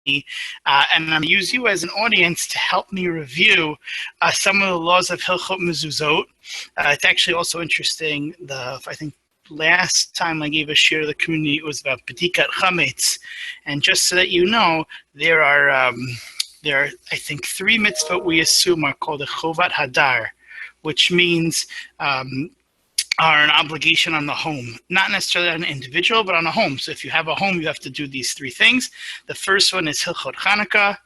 and I'm going to use you as an audience to help me review some of the laws of Hilchot Mezuzot. It's actually also interesting, I think last time I gave a share to the community, it was about Bedikat Chametz, and just so that you know, there are, I think, 3 mitzvot we assume are called a Chovat Hadar, which means are an obligation on the home, not necessarily on an individual, but on a home. So if you have a home, you have to do these 3 things. The first one is Hilchot Chanukah.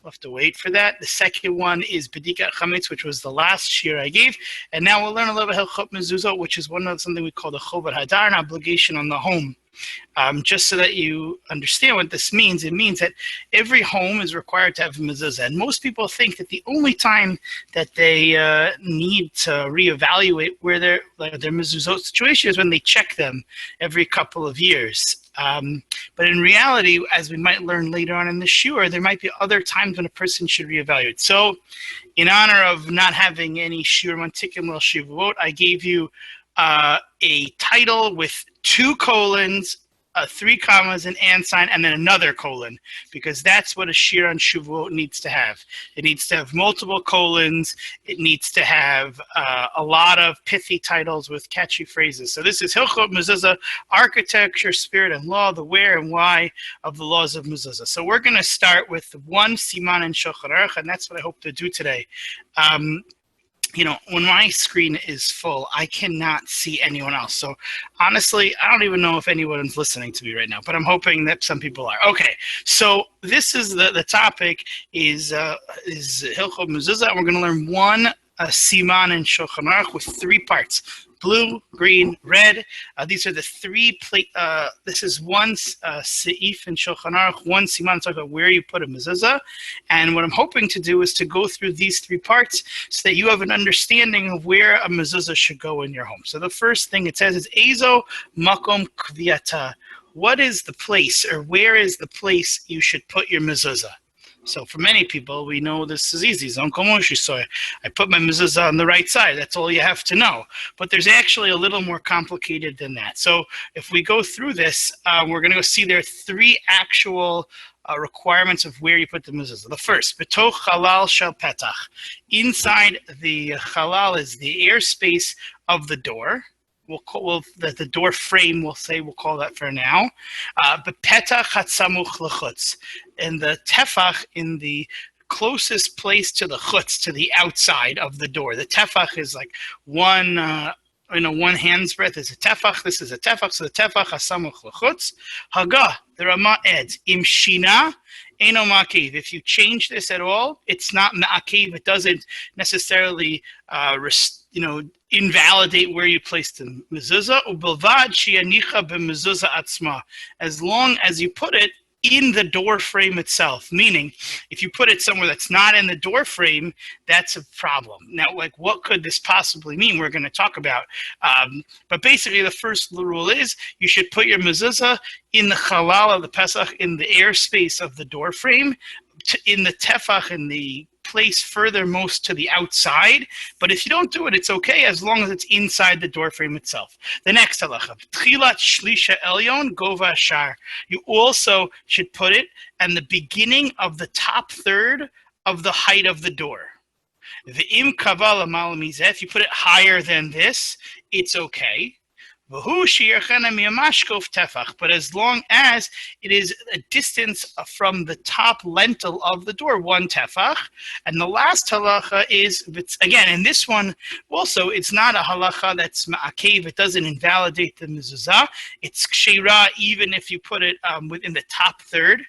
We'll have to wait for that. The second one is Bedikat Chametz, which was the last shir I gave. And now we'll learn a little bit about Hilchot Mezuzot, which is something we call the Chovat Hadar, an obligation on the home. Just so that you understand what this means, it means that every home is required to have a mezuzah. And most people think that the only time that they need to reevaluate where their mezuzot situation is when they check them every couple of years. But in reality, as we might learn later on in the shiur, there might be other times when a person should reevaluate. So in honor of not having any shiur on Untitled Chapter, I gave you a title with 2 colons, 3 commas, an and sign, and then another colon, because that's what a shir on Shavuot needs to have. It needs to have multiple colons. It needs to have a lot of pithy titles with catchy phrases. So this is Hilchot Mezuzah, architecture, spirit, and law, the where and why of the laws of Mezuzah. So we're going to start with 1 siman and Shulchan Aruch, and that's what I hope to do today. You know, when my screen is full, I cannot see anyone else. So honestly, I don't even know if anyone's listening to me right now, but I'm hoping that some people are. Okay, so this is the topic is Hilchot Mezuzah, and we're going to learn 1 siman in Shulchan Aruch with 3 parts. Blue, green, red. These are the 3 this is 1 seif in Shulchan Aruch, 1 siman, talk about where you put a mezuzah. And what I'm hoping to do is to go through these 3 parts so that you have an understanding of where a mezuzah should go in your home. So the first thing it says is Ezo Makom Kviata. What is the place, or where is the place you should put your mezuzah? So for many people, we know this is easy. So I put my mezuzah on the right side. That's all you have to know. But there's actually a little more complicated than that. So if we go through this, we're going to go see there are 3 actual requirements of where you put the mezuzah. The first, betוך halal shel petach. Inside the halal is the airspace of the door. The door frame, we'll call that for now. B'petach hatzamuch lechutz, and the tefach in the closest place to the chutz, to the outside of the door. The tefach is like one hand's breadth is a tefach. This is a tefach, so the tefach hasamuch lechutz. Haga, the Ramah adds, im shina eno ma'akev. If you change this at all, it's not ma'akev. It doesn't necessarily invalidate where you place the mezuzah. Ubelvad she'anicha b'mezuzah atzma, as long as you put it in the door frame itself. Meaning, if you put it somewhere that's not in the door frame, that's a problem. Now, like, what could this possibly mean? We're going to talk about. But basically, the first rule is you should put your mezuzah in the halal of the Pesach, in the airspace of the door frame, in the tefach, in the place furthermost to the outside. But if you don't do it, it's okay as long as it's inside the door frame itself. The next halacha, tchilat shlisha elyon gova shar. You also should put it in the beginning of the top third of the height of the door. V'im kaval amal mizeh, if you put it higher than this, it's okay. But as long as it is a distance from the top lintel of the door, 1 tefach. And the last halacha is, again, in this one also, it's not a halacha that's ma'akev. It doesn't invalidate the mezuzah. It's kshira even if you put it within the top third.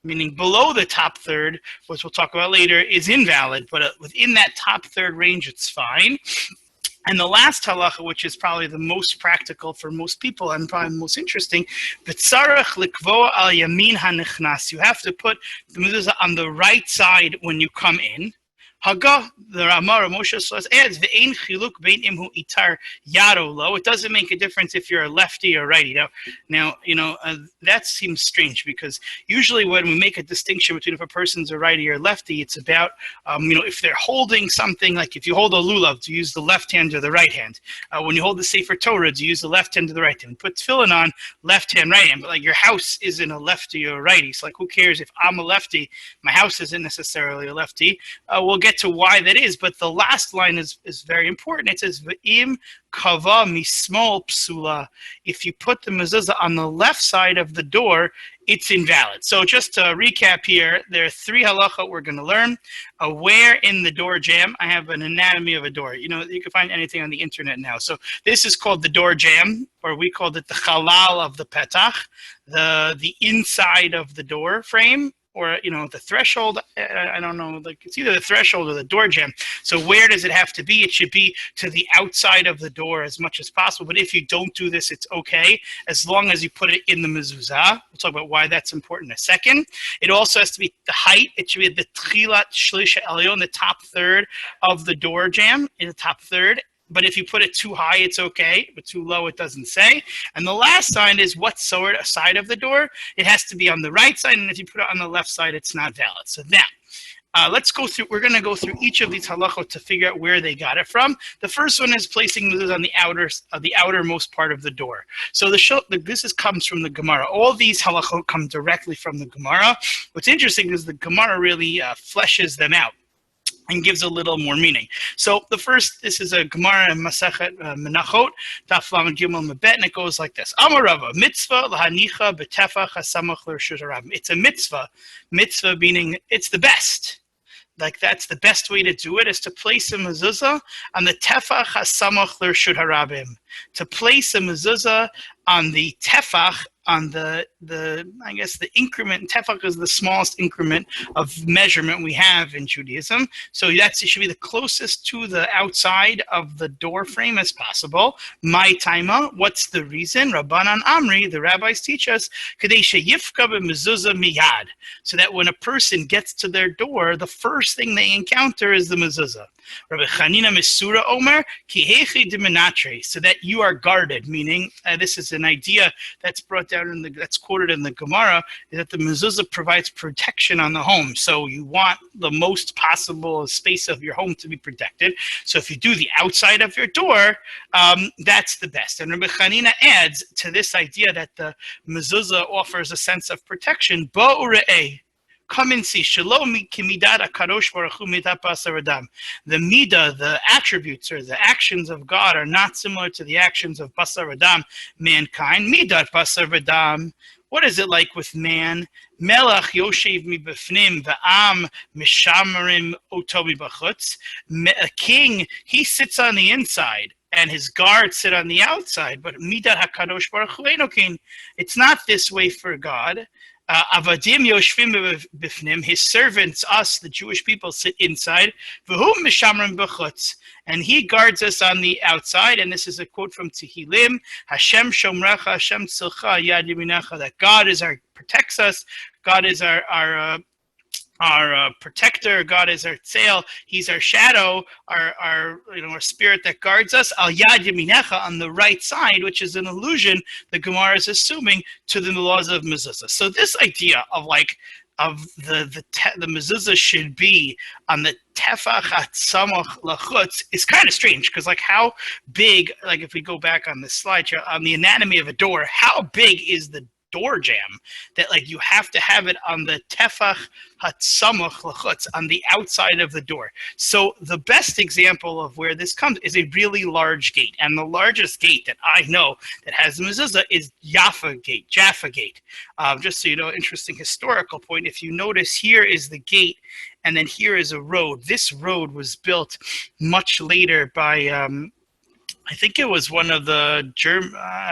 Meaning below the top third, which we'll talk about later, is invalid. But within that top third range, it's fine. And the last halacha, which is probably the most practical for most people and probably the most interesting, v'tzarech likvoa al yamin hanichnas. You have to put the mezuzah on the right side when you come in. Haga, the Ramar Moshe adds ve'ein chiluk bein imhu itar yado lo. It doesn't make a difference if you're a lefty or righty. Now that seems strange because usually when we make a distinction between if a person's a righty or lefty, it's about if they're holding something, like if you hold a lulav, to use the left hand or the right hand. When you hold the Sefer Torah, to use the left hand or the right hand. Put tefillin on, left hand, right hand. But like your house isn't a lefty or a righty. So like who cares if I'm a lefty? My house isn't necessarily a lefty. We'll get to why that is, but the last line is very important. It says ve'im kava mismol psula. If you put the mezuzah on the left side of the door, it's invalid. So just to recap here, there are 3 halacha we're going to learn. Where in the door jamb? I have an anatomy of a door. You can find anything on the internet now. So this is called the door jamb, or we called it the halal of the petach, the inside of the door frame, or the threshold. I don't know, like it's either the threshold or the door jamb. So where does it have to be? It should be to the outside of the door as much as possible. But if you don't do this, it's okay, as long as you put it in the mezuzah. We'll talk about why that's important in a second. It also has to be the height. It should be the tchilat shlish elyon, the top third of the door jamb, in the top third. But if you put it too high, it's okay. But too low, it doesn't say. And the last sign is what side of the door. It has to be on the right side. And if you put it on the left side, it's not valid. So now, let's go through. We're going to go through each of these halachot to figure out where they got it from. The first one is placing mezuzah on the outermost part of the door. So this comes from the Gemara. All these halachot come directly from the Gemara. What's interesting is the Gemara really fleshes them out and gives a little more meaning. So the first, this is a Gemara in Masechet Menachot, Daf Lamed Gimel Mebet, and it goes like this: Amar Rava, mitzvah lahanicha b'tefach hasamach l'reshut harabim. It's a mitzvah meaning it's the best. Like that's the best way to do it, is to place a mezuzah on the tefach hasamach l'reshut harabim. To place a mezuzah on the tefach, on the increment. Tefach is the smallest increment of measurement we have in Judaism. So it should be the closest to the outside of the door frame as possible. My taima, what's the reason? Rabbanan Amri, the rabbis teach us, kadesha yifka b'mezuzah miyad, so that when a person gets to their door, the first thing they encounter is the mezuzah. Rabbi Chanina Mesura Omer, kihechi diminatre, so that you are guarded. Meaning, this is an idea that's brought down that's quoted in the Gemara, is that the mezuzah provides protection on the home. So you want the most possible space of your home to be protected. So if you do the outside of your door, that's the best. And Rabbi Chanina adds to this idea that the mezuzah offers a sense of protection. Bo'u re'eh. Come and see. Shalom kimidat akadosh baruch hu midat basar v'dam. The midah, the attributes or the actions of God are not similar to the actions of basar v'dam, mankind. Midat basar v'dam. What is it like with man? Melach yoshev mi b'fnim v'am mishamerim oto mi b'chutz. A king, he sits on the inside, and his guards sit on the outside. But midat hakadosh baruch hu enokin. It's not this way for God. Avadim yoshvim b'fnim, his servants, us, the Jewish people, sit inside. V'hum mishamrim b'chutz, and he guards us on the outside. And this is a quote from Tehillim: Hashem shomrecha, Hashem tzilcha, yad yaminecha. That God protects us. God is our protector. God is our tzeil. He's our shadow, our spirit that guards us. Al yad yaminecha, on the right side, which is an allusion, the Gemara is assuming, to the laws of mezuzah. So this idea of the mezuzah should be on the tefach hatzamach lachutz is kind of strange, because how big, if we go back on the slide here, on the anatomy of a door, how big is the door jamb that you have to have it on the tefach hatzamach lachutz, on the outside of the door? So the best example of where this comes is a really large gate, and the largest gate that I know that has the mezuzah is Jaffa Gate. Just so you know, interesting historical point. If you notice, here is the gate, and then here is a road. This road was built much later by I think it was one of the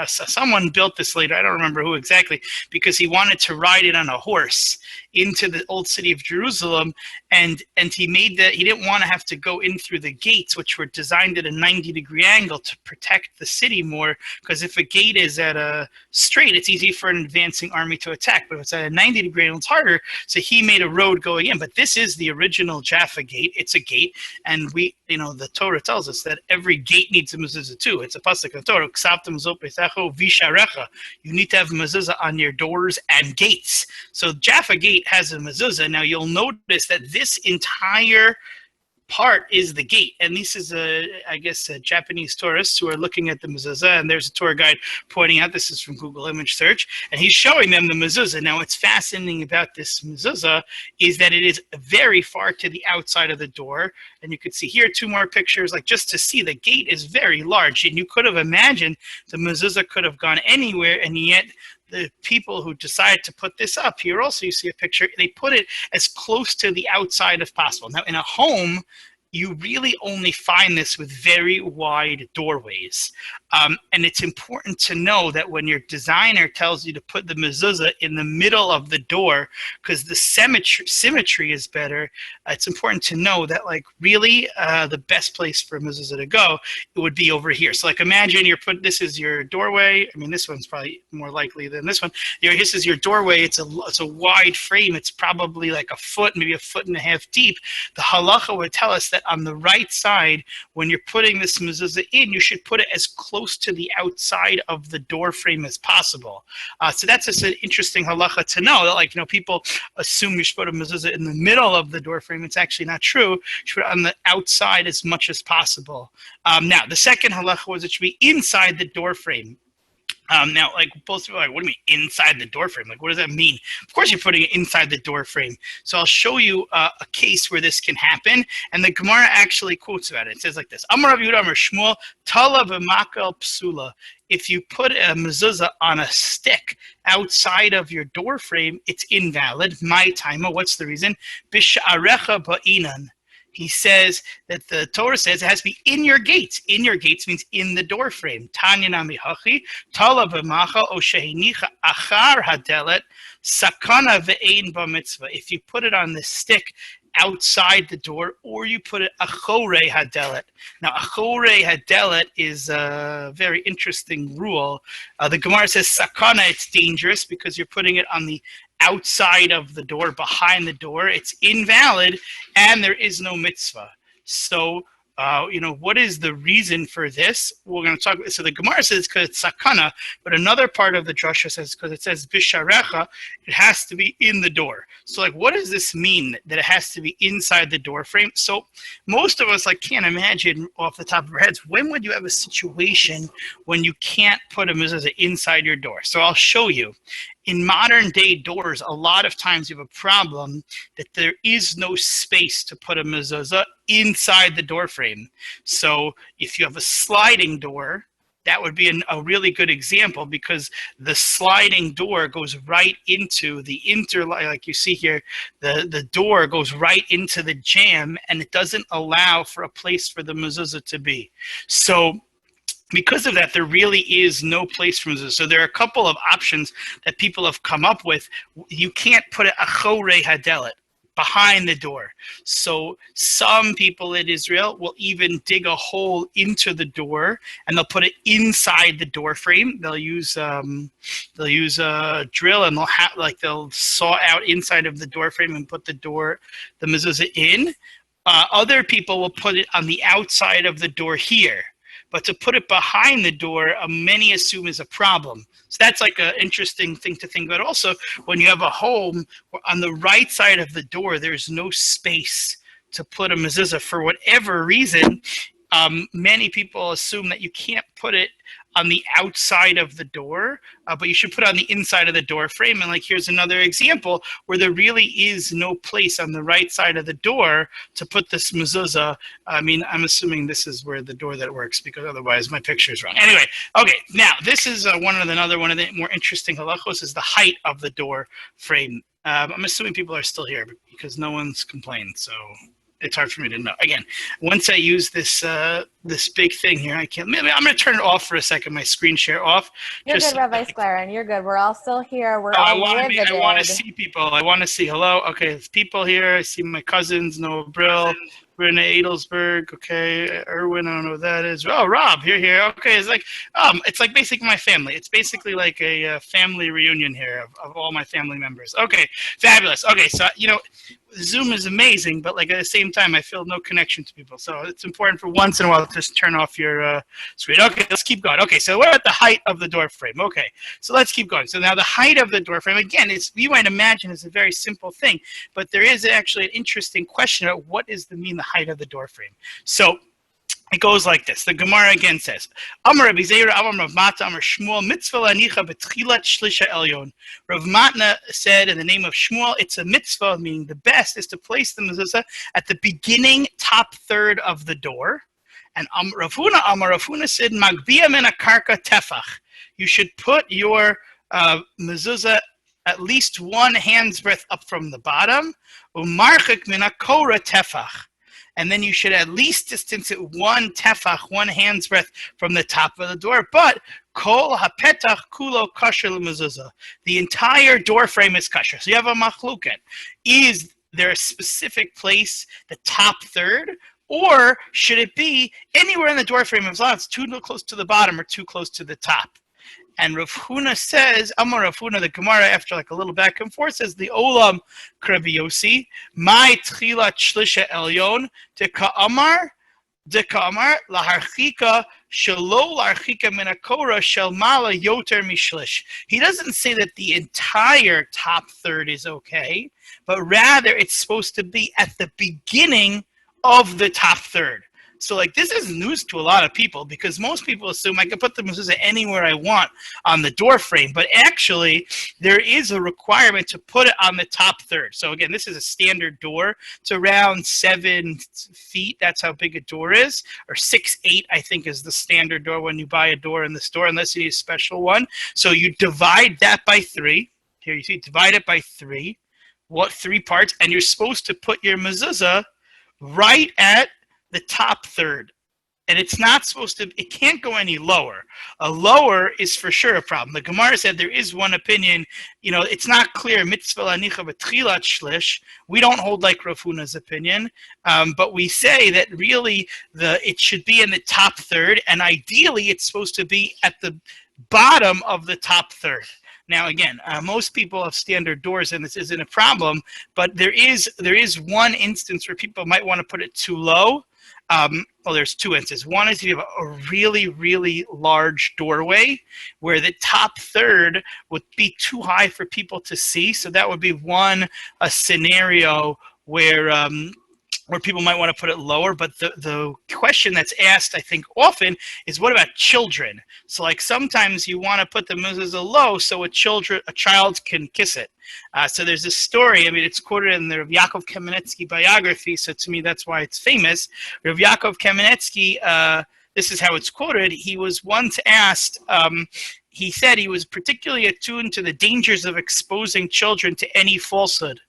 someone built this later. I don't remember who exactly, because he wanted to ride it on a horse into the old city of Jerusalem, and he made that he didn't want to have to go in through the gates, which were designed at a 90-degree angle to protect the city more, because if a gate is at a straight, it's easy for an advancing army to attack, but if it's at a 90-degree angle, it's harder. So he made a road going in. But this is the original Jaffa gate. It's a gate, and we, the Torah tells us that every gate needs a mezuzah too. It's a pasuk of Torah. You need to have mezuzah on your doors and gates. So Jaffa gate has a mezuzah. Now you'll notice that this entire part is the gate, and this is I guess Japanese tourists who are looking at the mezuzah, and there's a tour guide pointing out, this is from Google image search, and he's showing them the mezuzah. Now what's fascinating about this mezuzah is that it is very far to the outside of the door, and you could see here 2 more pictures, like just to see the gate is very large, and you could have imagined the mezuzah could have gone anywhere, and yet the people who decided to put this up, here also you see a picture, they put it as close to the outside as possible. Now in a home, you really only find this with very wide doorways. And it's important to know that when your designer tells you to put the mezuzah in the middle of the door, because the symmetry is better, it's important to know that, like, really the best place for a mezuzah to go, it would be over here. So like imagine this is your doorway. I mean, this one's probably more likely than this one. This is your doorway. It's a wide frame. It's probably like a foot, maybe a foot and a half deep. The halacha would tell us that on the right side, when you're putting this mezuzah in, you should put it as close to the outside of the door frame as possible. So that's just an interesting halacha to know. That, like, people assume you should put a mezuzah in the middle of the door frame. It's actually not true. You should put it on the outside as much as possible. Now, the second halacha was it should be inside the door frame. Now, like, both people are like, what do you mean inside the door frame? Like, what does that mean? Of course, you're putting it inside the door frame. So I'll show you a case where this can happen, and the Gemara actually quotes about it. It says like this: Amar Rav Yehuda Amar Shmuel Tala v'makel psula. If you put a mezuzah on a stick outside of your door frame, it's invalid. My timer. What's the reason? B'sha'arecha ba'inan. He says that the Torah says it has to be in your gates. In your gates means in the door frame. Tanya nami hachi, tala b'macha o shehinicha achar hadelet, sakana ve'ein b'mitzvah. If you put it on the stick outside the door, or you put it achorei hadelet. Now, achorei hadelet is a very interesting rule. The Gemara says sakana, it's dangerous because you're putting it on the outside of the door, behind the door. It's invalid, and there is no mitzvah. So, what is the reason for this? We're going to talk. So the Gemara says because it's sakana, but another part of the drasha says because it says bisharecha, it has to be in the door. So, like, what does this mean that it has to be inside the door frame? So most of us can't imagine off the top of our heads, when would you have a situation when you can't put a mezuzah inside your door? So I'll show you. In modern day doors, a lot of times you have a problem that there is no space to put a mezuzah inside the door frame. So if you have a sliding door, that would be a really good example, because the sliding door goes right into the like you see here, the door goes right into the jamb, and it doesn't allow for a place for the mezuzah to be. So because of that, there really is no place for mezuzah. So there are a couple of options that people have come up with. You can't put it achorei hadelet, behind the door. So some people in Israel will even dig a hole into the door, and they'll put it inside the door frame. They'll use a drill, and they'll saw out inside of the door frame and put the mezuzah in. Other people will put it on the outside of the door here. But to put it behind the door, many assume is a problem. So that's like an interesting thing to think about. Also, when you have a home, on the right side of the door, there's no space to put a mezuzah. For whatever reason, many people assume that you can't put it on the outside of the door, but you should put it on the inside of the door frame. And here's another example where there really is no place on the right side of the door to put this mezuzah. I mean, I'm assuming this is where the door that works, because otherwise my picture is wrong. Anyway, okay, now this is another one of the more interesting halachos is the height of the door frame. I'm assuming people are still here because no one's complained, so it's hard for me to know. Again, once I use this this big thing here, I can't. Maybe I'm going to turn it off for a second. My screen share off. You're good, Rabbi Sklarin. You're good. We're all still here. We're I all riveted. I want to see people. I want to see. Hello. Okay, there's people here. I see my cousins, Noah Brill, Renee Adelsberg. Okay, Erwin. I don't know what that is. Oh, Rob, you're here. Okay, it's like basically my family. It's basically like a family reunion here of all my family members. Okay, fabulous. Okay, so Zoom is amazing, but like at the same time, I feel no connection to people. So it's important for once in a while to just turn off your screen. Okay, let's keep going. Okay, so what about the height of the door frame? Okay, so let's keep going. So now the height of the door frame, again, you might imagine is a very simple thing, but there is actually an interesting question about what does the height of the door frame. So it goes like this. The Gemara again says, Amar Rabbi Zeira, Amar Rav Matna, Amar Shmuel, mitzvah lanicha betchilat shlisha elyon. Rav Matna said in the name of Shmuel, it's a mitzvah, meaning the best is to place the mezuzah at the beginning top third of the door. And Amar Rav Huna said, Magbia min akarka tefach. You should put your mezuzah at least one hand's breadth up from the bottom. Umarchik min akora tefach. And then you should at least distance it one tefach, one hand's breadth from the top of the door. But kol hapetach kulo kasher l'mezuzah. The entire door frame is kasher. So you have a machluket. Is there a specific place, the top third, or should it be anywhere in the door frame as long as it's too close to the bottom or too close to the top? And Rav Huna says, Amar Rav Huna, the Gemara, after like a little back and forth, says the Olam Rabbi Yossi, my tchilat shlisha elyon, de ka'amar laharchika shelo laharchika min hakora shel mala yoter mishlish. He doesn't say that the entire top third is okay, but rather it's supposed to be at the beginning of the top third. So like this is news to a lot of people because most people assume I can put the mezuzah anywhere I want on the door frame, but actually there is a requirement to put it on the top third. So again, this is a standard door. It's around 7 feet. That's how big a door is, or 6'8" I think is the standard door when you buy a door in the store, unless you need a special one. So you divide that by 3. Here you see, divide it by 3. What 3 parts? And you're supposed to put your mezuzah right at the top third, and it's not supposed to. It can't go any lower. A lower is for sure a problem. The Gemara said there is one opinion. It's not clear. Mitzvah lanicha betchilat shlish. We don't hold like Rav Huna's opinion, but we say that really it should be in the top third, and ideally it's supposed to be at the bottom of the top third. Now, again, most people have standard doors, and this isn't a problem. But there is one instance where people might want to put it too low. There's 2 instances. One is if you have a really, really large doorway where the top third would be too high for people to see. So that would be a scenario where people might want to put it lower. But the question that's asked, I think, often is, what about children? So like sometimes you want to put the mezuzah low so a child can kiss it. So there's this story. I mean, it's quoted in the Rav Yaakov Kamenetsky biography. So to me, that's why it's famous. Rav Yaakov Kamenetsky, this is how it's quoted. He was once asked, he said he was particularly attuned to the dangers of exposing children to any falsehood.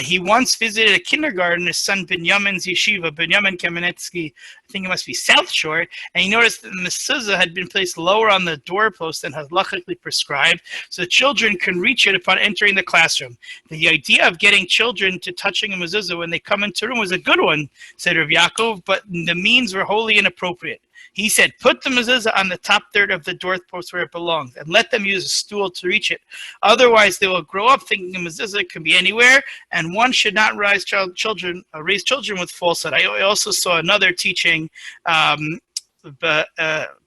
He once visited a kindergarten, his son Binyamin's yeshiva, Binyamin Kamenetsky, I think it must be South Shore, and he noticed that the mezuzah had been placed lower on the doorpost than halachically prescribed, so the children can reach it upon entering the classroom. The idea of getting children to touching a mezuzah when they come into the room was a good one, said Rav Yaakov, but the means were wholly inappropriate. He said, put the mezuzah on the top third of the doorpost where it belongs and let them use a stool to reach it. Otherwise, they will grow up thinking a mezuzah can be anywhere, and one should not raise children with falsehood. I also saw another teaching by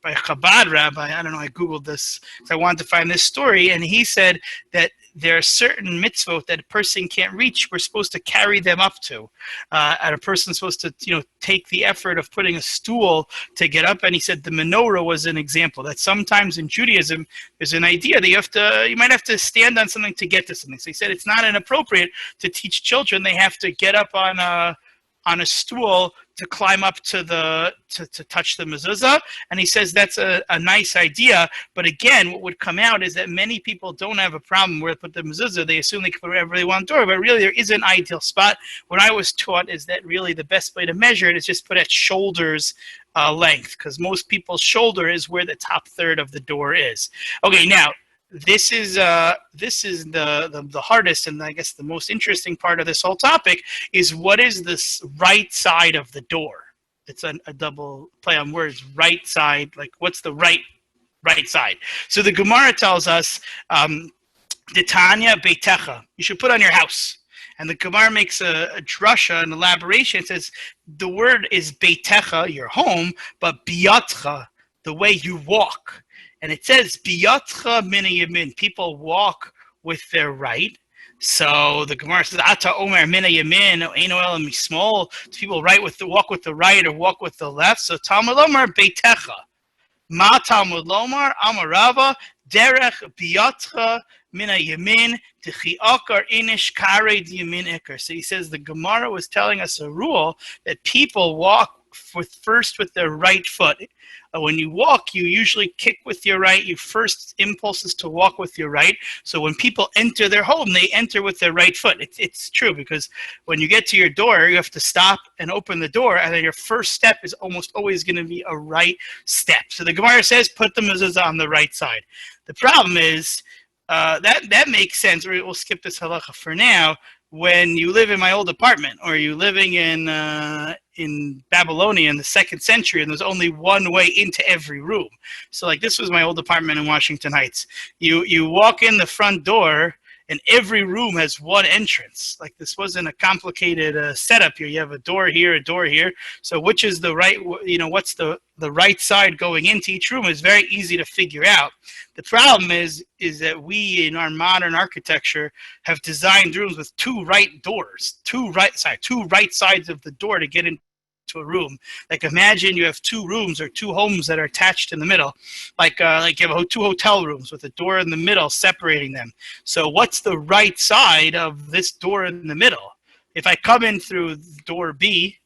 Chabad rabbi. I don't know, I Googled this because I wanted to find this story, and he said that there are certain mitzvot that a person can't reach. We're supposed to carry them up to. And a person's supposed to, take the effort of putting a stool to get up. And he said the menorah was an example. That sometimes in Judaism, there's an idea that you might have to stand on something to get to something. So he said it's not inappropriate to teach children they have to get up on a stool to climb up to touch the mezuzah, and he says that's a nice idea. But again, what would come out is that many people don't have a problem where they put the mezuzah. They assume they can put wherever they want door, but really there is an ideal spot. What I was taught is that really the best way to measure it is just put at shoulders length, because most people's shoulder is where the top third of the door is. Okay, now this is the hardest, and I guess the most interesting part of this whole topic is what is this right side of the door? It's a double play on words. Right side, like what's the right side? So the Gemara tells us, Nitanya betach, you should put on your house. And the Gemara makes a drasha, an elaboration. It says the word is betach, your home, but biyatcha, the way you walk. And it says, biyatcha mina yamin, people walk with their right. So the Gemara says, ata omer mina yamin, eino el mismol, people walk with the right or walk with the left. So Talmud lomar beitecha. Ma Talmud lomar, amarava, derech biyatcha mina yamin, techi akar inish kare yamin ikar. So he says the Gemara was telling us a rule that people walk first with their right foot. When you walk, you usually kick with your right. Your first impulse is to walk with your right. So when people enter their home, they enter with their right foot. It's true, because when you get to your door, you have to stop and open the door, and then your first step is almost always going to be a right step. So the Gemara says, put the mezuzah on the right side. The problem is, that makes sense. We'll skip this halacha for now. When you live in my old apartment, or you living in Babylonia in the 2nd century, and there's only one way into every room. So like this was my old apartment in Washington Heights. You walk in the front door, and every room has one entrance. Like this wasn't a complicated setup here. You have a door here, a door here. So which is the right, what's the right side going into each room is very easy to figure out. The problem is that we in our modern architecture have designed rooms with two right sides of the door to get into a room. Like imagine you have two rooms or two homes that are attached in the middle, like you have two hotel rooms with a door in the middle separating them. So what's the right side of this door in the middle? If I come in through door B,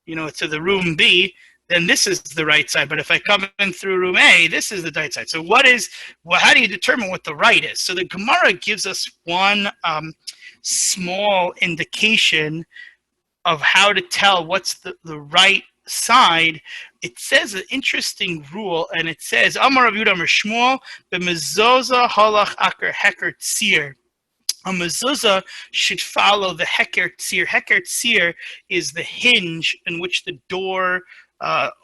to the room B, then this is the right side. But if I come in through room A, this is the right side. So how do you determine what the right is? So the Gemara gives us one small indication of how to tell what's the right side. It says an interesting rule, and it says, Amar Rav Yehuda Amar Shmuel, b'Mezuza halach akar heker tzir. A mezuzah should follow the heker tzir. Heker tzir is the hinge in which the door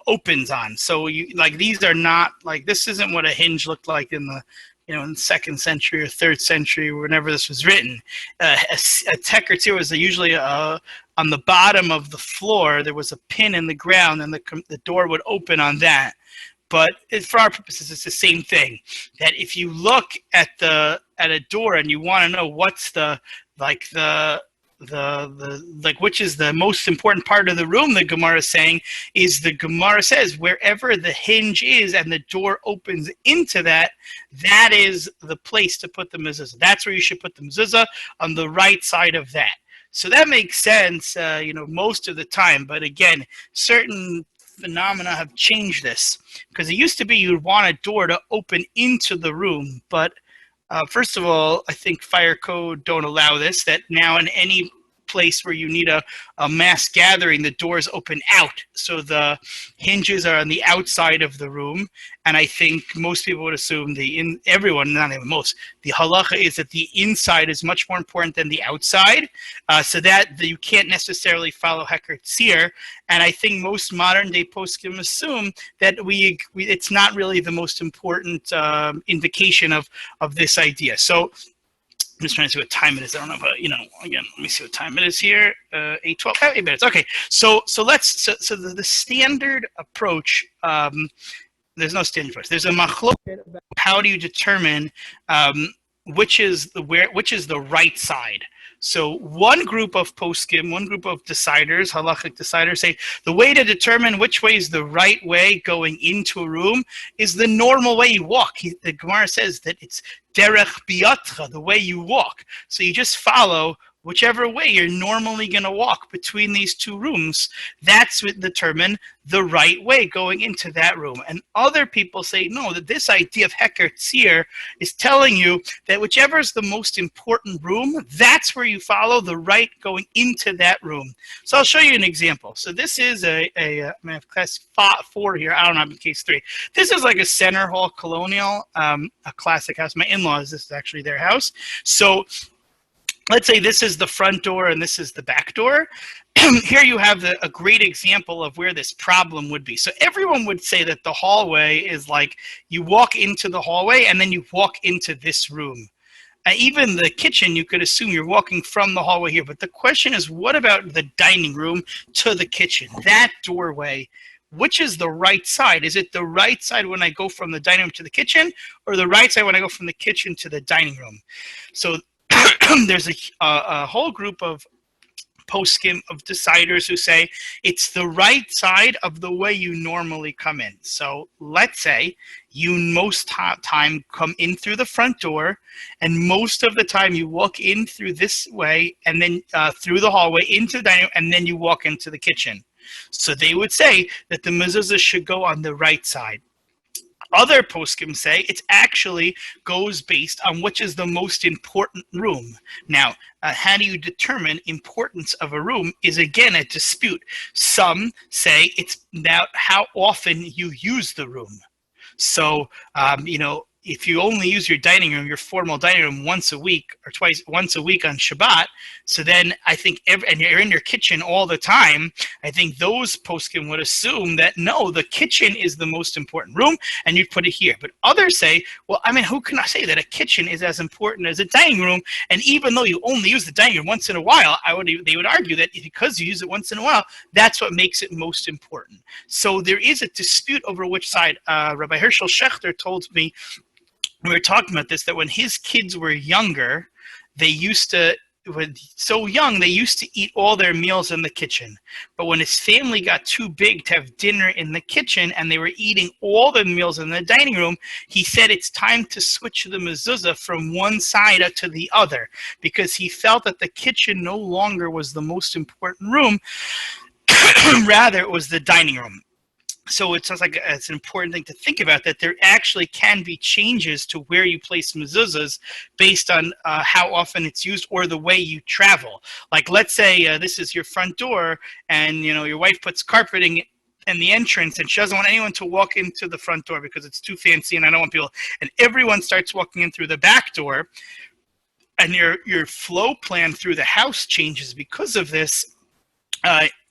opens on. So these are not like, this isn't what a hinge looked like in the in the 2nd century or 3rd century, whenever this was written. A heker tzir was usually on the bottom of the floor. There was a pin in the ground, and the door would open on that. But for our purposes, it's the same thing. That if you look at a door and you want to know what's which is the most important part of the room, the Gemara is saying, is the Gemara says wherever the hinge is and the door opens into that is the place to put the mezuzah. That's where you should put the mezuzah, on the right side of that. So that makes sense, most of the time. But again, certain phenomena have changed this, because it used to be you'd want a door to open into the room, but first of all, I think fire code don't allow this, that now in any place where you need a mass gathering, the doors open out. So the hinges are on the outside of the room. And I think most people would assume not even most, the halacha is that the inside is much more important than the outside. So that you can't necessarily follow heker tzir. And I think most modern day poskim assume that it's not really the most important indication of this idea. So I'm just trying to see what time it is. I don't know if, again, let me see what time it is here. 8:12, 8 minutes. Okay, so the standard approach, there's no standard approach. There's a machloket about how do you determine which is the right side. So one group of poskim, one group of deciders, halachic deciders, say the way to determine which way is the right way going into a room is the normal way you walk. The Gemara says that it's derech biyatcha, the way you walk. So you just follow whichever way you're normally going to walk between these two rooms, that's what determine the right way going into that room. And other people say, no, that this idea of Heker Tzir is telling you that whichever is the most important room, that's where you follow the right going into that room. So I'll show you an example. So this is I have class 4 here. I don't have case 3. This is like a center hall colonial, a classic house. My in-laws, this is actually their house. So let's say this is the front door and this is the back door. Here you have a great example of where this problem would be. So everyone would say that the hallway is like you walk into the hallway and then you walk into this room. Even the kitchen, you could assume you're walking from the hallway here. But the question is, what about the dining room to the kitchen? That doorway, which is the right side? Is it the right side when I go from the dining room to the kitchen, or the right side when I go from the kitchen to the dining room? So there's a whole group of poskim, of deciders, who say it's the right side of the way you normally come in. So let's say you most time come in through the front door, and most of the time you walk in through this way, and then through the hallway into the dining room, and then you walk into the kitchen. So they would say that the mezuzah should go on the right side. Other poskim say it actually goes based on which is the most important room. Now, how do you determine importance of a room is again a dispute. Some say it's about how often you use the room. So, if you only use your dining room, your formal dining room once a week or once a week on Shabbat, so then I think, and you're in your kitchen all the time, I think those poskim would assume that no, the kitchen is the most important room, and you'd put it here. But others say, well, I mean, who can I say that a kitchen is as important as a dining room? And even though you only use the dining room once in a while, they would argue that because you use it once in a while, that's what makes it most important. So there is a dispute over which side. Rabbi Herschel Schechter told me, we were talking about this, that when his kids were younger, they used to eat all their meals in the kitchen. But when his family got too big to have dinner in the kitchen and they were eating all the meals in the dining room, he said it's time to switch the mezuzah from one side to the other, because he felt that the kitchen no longer was the most important room, rather it was the dining room. So it sounds like it's an important thing to think about, that there actually can be changes to where you place mezuzahs based on how often it's used or the way you travel. Like, let's say this is your front door, and your wife puts carpeting in the entrance, and she doesn't want anyone to walk into the front door because it's too fancy, and I don't want people. And everyone starts walking in through the back door, and your flow plan through the house changes because of this.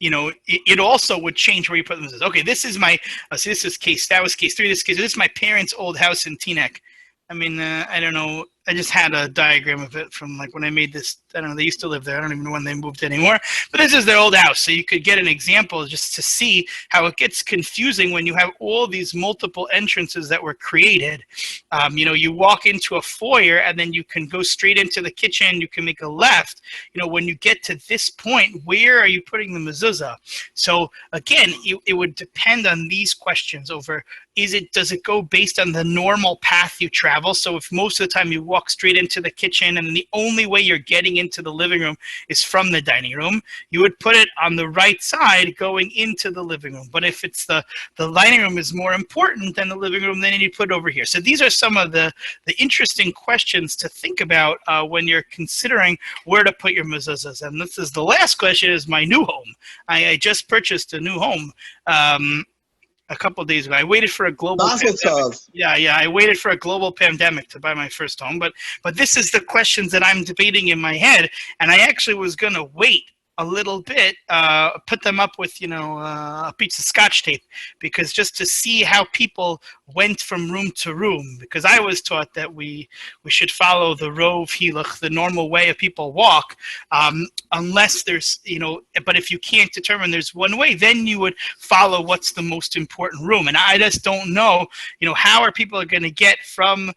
It also would change where you put them. Okay, this is my, so this is case, that was case 3, this is my parents' old house in Teaneck. I mean, I don't know, I just had a diagram of it from like when I made this. I don't know, they used to live there. I don't even know when they moved anymore. But this is their old house. So you could get an example just to see how it gets confusing when you have all these multiple entrances that were created. You walk into a foyer and then you can go straight into the kitchen. You can make a left. When you get to this point, where are you putting the mezuzah? So again, it would depend on these questions over, does it go based on the normal path you travel? So if most of the time you walk straight into the kitchen and the only way you're getting into the living room is from the dining room, you would put it on the right side going into the living room. But if it's the dining room is more important than the living room, then you put it over here. So these are some of the interesting questions to think about when you're considering where to put your mezuzahs. And this is the last question, is my new home. I just purchased a new home a couple of days ago. I waited for a global pandemic. Yeah, I waited for a global pandemic to buy my first home. But this is the questions that I'm debating in my head, and I actually was going to wait a little bit, put them up with, a piece of Scotch tape, because just to see how people went from room to room, because I was taught that we should follow the rov hilach, the normal way of people walk, unless there's, but if you can't determine there's one way, then you would follow what's the most important room. And I just don't know, how are people going to get from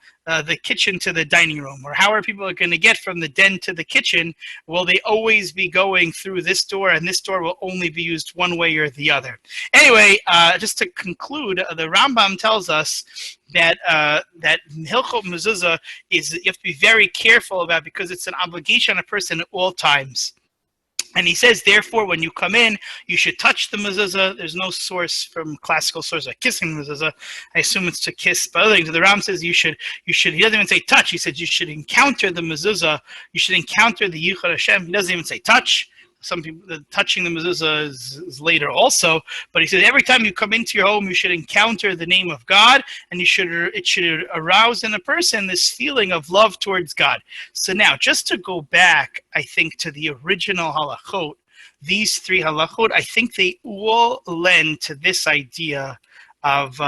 the kitchen to the dining room, or how are people going to get from the den to the kitchen? Will they always be going through this door, and this door will only be used one way or the other? Anyway, just to conclude, the Rambam tells us us that that Hilchot Mezuzah is you have to be very careful about, because it's an obligation on a person at all times. And he says, therefore, when you come in, you should touch the mezuzah. There's no source from classical source like kissing the mezuzah. I assume it's to kiss. But other things, the Ram says you should. He doesn't even say touch. He says you should encounter the mezuzah. You should encounter the Yichud Hashem. He doesn't even say touch. Some people, touching the mezuzah is later also, but he says every time you come into your home, you should encounter the name of God, and it should arouse in a person this feeling of love towards God. So now, just to go back, I think, to the original halachot, these three halachot, I think they all lend to this idea of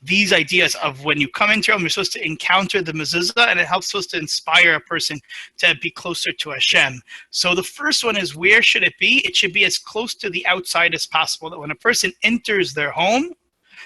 these ideas of when you come into your home, you're supposed to encounter the mezuzah, and it helps supposed to inspire a person to be closer to Hashem. So the first one is, where should it be? It should be as close to the outside as possible, that when a person enters their home,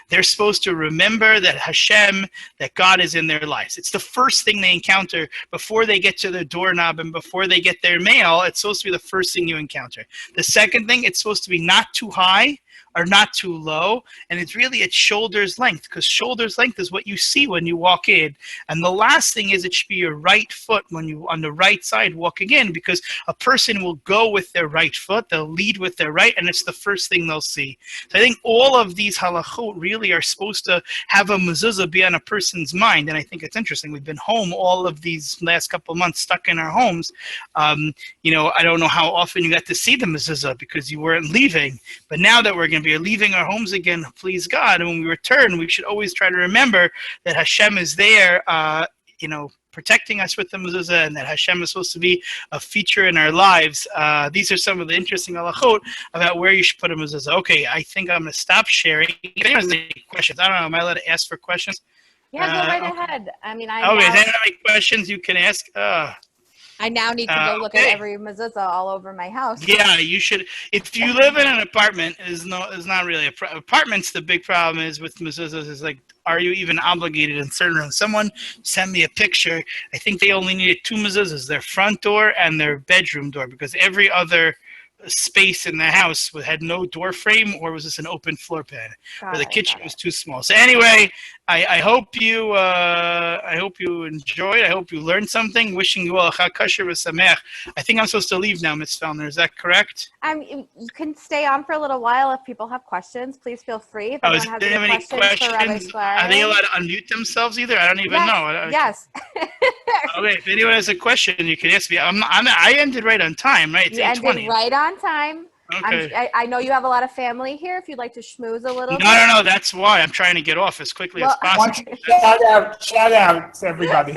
they're supposed to remember that Hashem, that God is in their lives. It's the first thing they encounter before they get to their doorknob and before they get their mail. It's supposed to be the first thing you encounter. The second thing, it's supposed to be not too high or not too low, and it's really at shoulder's length, because shoulder's length is what you see when you walk in. And the last thing is, it should be your right foot when you on the right side walking in, because a person will go with their right foot, they'll lead with their right, and it's the first thing they'll see. So I think all of these halachot really are supposed to have a mezuzah be on a person's mind. And I think it's interesting, we've been home all of these last couple of months, stuck in our homes. I don't know how often you got to see the mezuzah because you weren't leaving, but now that we're going to be leaving our homes again, please God, and when we return, we should always try to remember that Hashem is there, protecting us with the mezuzah, and that Hashem is supposed to be a feature in our lives. These are some of the interesting halachot about where you should put a mezuzah. Okay, I think I'm going to stop sharing. If anyone has any questions, I don't know, am I allowed to ask for questions? Yeah, go right ahead. I mean, if anyone has any questions, you can ask. I now need to go look at every mezuzah all over my house. Yeah, you should. If you live in an apartment, is not really apartments. The big problem is with mezuzahs is like, are you even obligated in certain rooms? Someone sent me a picture. I think they only needed two mezuzahs: their front door and their bedroom door, because every other space in the house had no door frame, or was this an open floor plan, or the kitchen was too small. So anyway, I hope you enjoyed. I hope you learned something. Wishing you all a Chag Kasher v'Sameach. I think I'm supposed to leave now, Ms. Fellner. Is that correct? You can stay on for a little while if people have questions. Please feel free. If anyone has any questions for Rabbi Sklarin. Are they allowed to unmute themselves either? I don't even know. Yes. Okay, if anyone has a question, you can ask me. I ended right on time, right? It's 8:20. Ended right on time. Okay. I know you have a lot of family here. If you'd like to schmooze a little bit. No. That's why I'm trying to get off as quickly as possible. Shout out to everybody.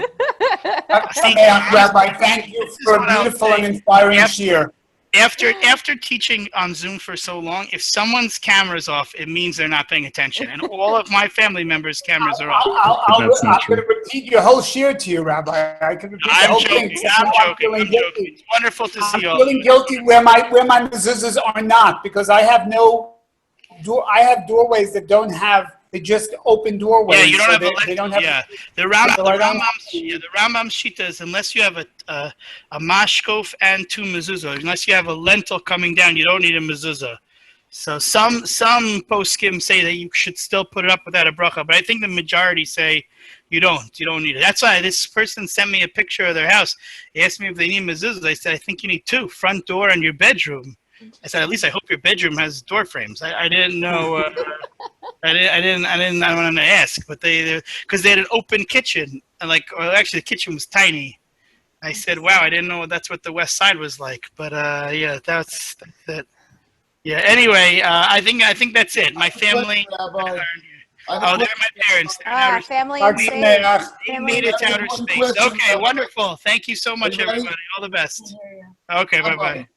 Rabbi, thank you for a beautiful and inspiring share. After teaching on Zoom for so long, if someone's camera's off, it means they're not paying attention. And all of my family members' cameras are off. I'm going to repeat your whole share to you, Rabbi. I can repeat the whole thing. I'm joking. It's wonderful to see you all. I'm feeling guilty where my mezuzahs are not, because I have doorways that don't have. They just open doorways. Yeah, you don't have the Rambam Shita is, unless you have a mashkof and two mezuzah, unless you have a lentil coming down, you don't need a mezuzah. So some poskim say that you should still put it up without a bracha, but I think the majority say you don't need it. That's why this person sent me a picture of their house. He asked me if they need mezuzahs. I said, I think you need two, front door and your bedroom. I said, at least I hope your bedroom has door frames. I didn't know. I wanted to ask, but because they had an open kitchen, and actually the kitchen was tiny. I said, wow, I didn't know that's what the west side was like. But that's it. Yeah. Anyway, I think that's it. My family. They're my parents. Family. They made it to outer space. Okay, wonderful. Thank you so much, everybody. All the best. Okay, bye-bye.